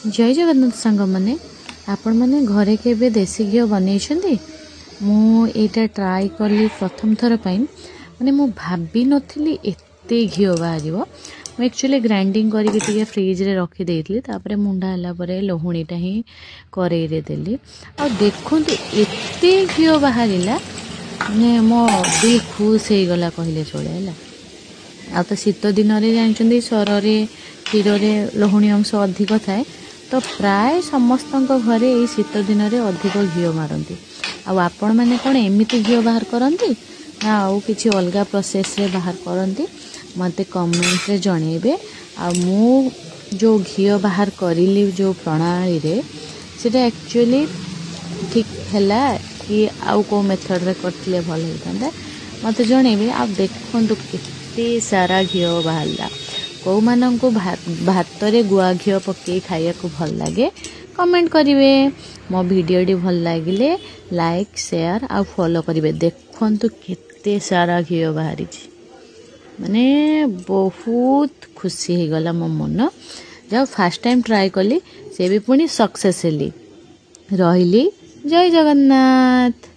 जय जगन्नाथ सांग मैंने आपण मैंने घरे के देसी घी बन मुझा ट्राए कली प्रथम थर माने मु भाभी नी एत घी बाहर मुझे एक्चुअली ग्राइंडिंग करके फ्रिज रे रखी देती तापर मुंडा है लहुणीटा ही करेई देली आ देखु एत घी बाहर माने मो दिल खुश हो गला कहले चले आ तो शीत दिन जानते सर क्षीर लहुणी अंश अधिक थाए तो प्राय समस्त घरे ये शीत दिन में अधिक घी मारती आपण मैंने कौन एमती घी बाहर करती ना आउ किसी अलग प्रोसेस रे बाहर करती मत कमेंट रे जनइबे मु जो घी बाहर करी जो प्रणाली रे सेटा एक्चुअली ठीक है कि आउ को मेथड रे करथिले भल होता मत जनइबे आ देखंतु केते सारा घी बाहरला कौ मानक भात रे गुआ घी पकई खाया को भल लगे कमेंट करिवे मो वीडियो भल लगिले लाइक शेयर आ फॉलो करिवे देखंतु केते सारा घी बाहरी माने बहुत खुशी हो गला मो मन जब फर्स्ट टाइम ट्राई कली से भी पुणी सक्सेस हेली रहिली जय जगन्नाथ।